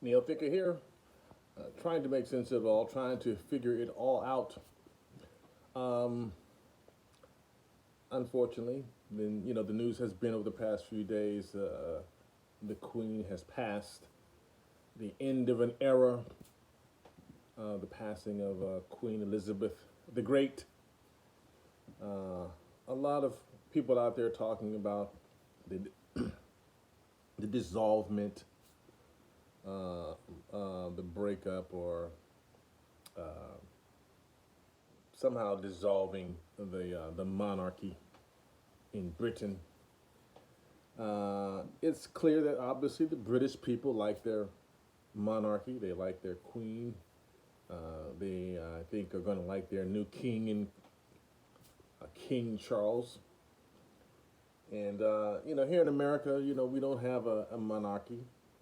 Neil Thicker here, trying to make sense of it all, trying to figure it all out. Um, Unfortunately, then the news has been over the past few days. The Queen has passed. The end of an era. The passing of Queen Elizabeth the Great. Uh, a lot of people out there talking about the the dissolvement, the breakup, or uh, somehow dissolving the monarchy in Britain. It's clear that obviously the British people like their monarchy. They like their queen. They, I think, are going to like their new king and King Charles. And here in America, we don't have a monarchy.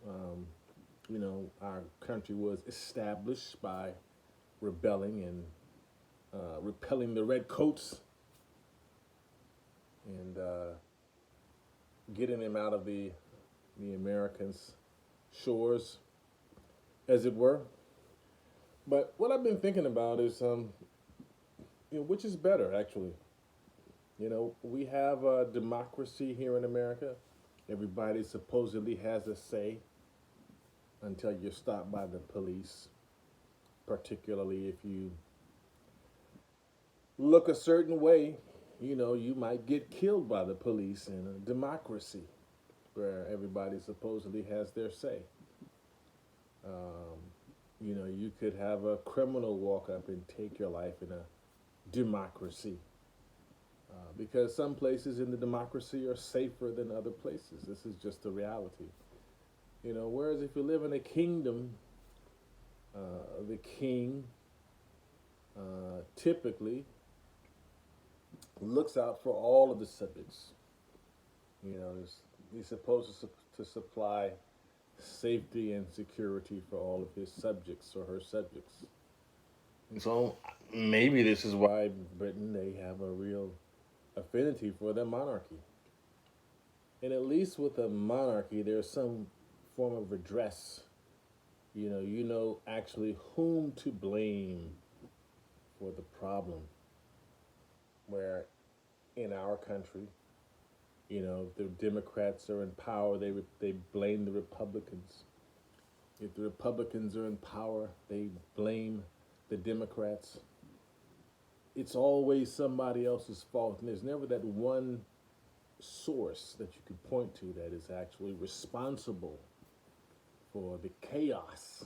Um, our country was established by rebelling and repelling the redcoats and getting them out of the Americans' shores, as it were. But what I've been thinking about is, which is better, actually. We have a democracy here in America. Everybody supposedly has a say until you're stopped by the police, particularly if you look a certain way. You might get killed by the police in a democracy where everybody supposedly has their say. Um, you could have a criminal walk up and take your life in a democracy. Because some places in the democracy are safer than other places. This is just the reality. Whereas if you live in a kingdom, the king typically looks out for all of the subjects. He's supposed to supply safety and security for all of his subjects or her subjects. And so maybe this is why Britain, they have a real affinity for their monarchy. And at least with a monarchy, there's some form of redress. You know actually whom to blame for the problem. Where in our country, if the Democrats are in power, they blame the Republicans. If the Republicans are in power, they blame the Democrats. It's always somebody else's fault, and there's never that one source that you could point to that is actually responsible for the chaos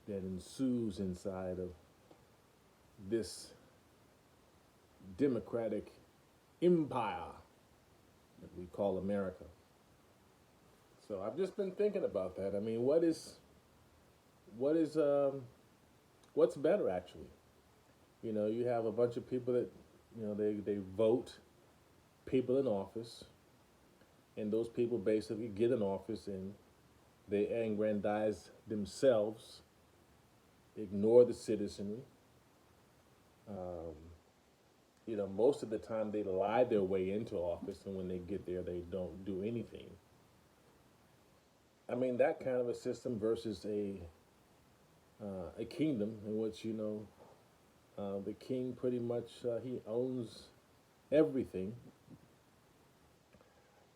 that ensues inside of this democratic empire that we call America. So I've just been thinking about that. I mean, what's better actually? You have a bunch of people that they vote people in office, and those people basically get in office and they aggrandize themselves, ignore the citizenry. Um, most of the time they lie their way into office, and when they get there, they don't do anything. I mean, that kind of a system versus a kingdom in which the king pretty much he owns everything,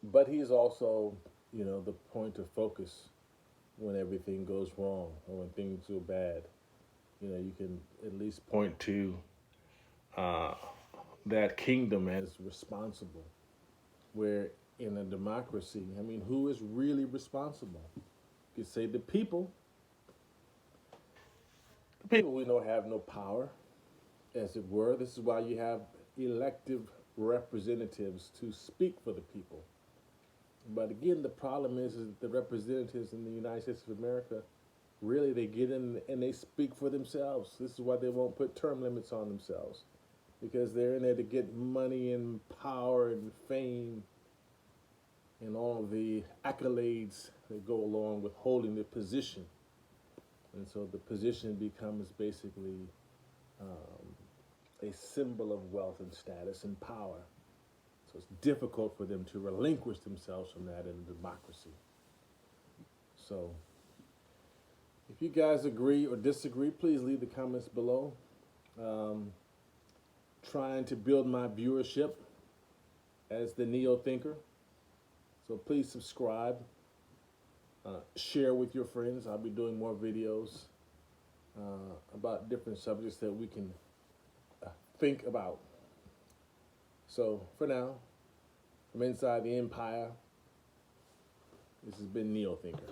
but he's also the point of focus when everything goes wrong or when things go bad. You can at least point to uh, that kingdom as responsible. Where in a democracy, I mean, who is really responsible? You could say the people. The people we know have no power, as it were. This is why you have elective representatives to speak for the people. But again, the problem is that the representatives in the United States of America, really, they get in and they speak for themselves. This is why they won't put term limits on themselves, because they're in there to get money and power and fame and all of the accolades that go along with holding the position. And so the position becomes basically a symbol of wealth and status and power. So it's difficult for them to relinquish themselves from that in a democracy. So If you guys agree or disagree, please leave the comments below. Trying to build my viewership as the neo thinker. So please subscribe, share with your friends. I'll be doing more videos about different subjects that we can think about. So for now, from inside the empire, this has been Neo Thinker.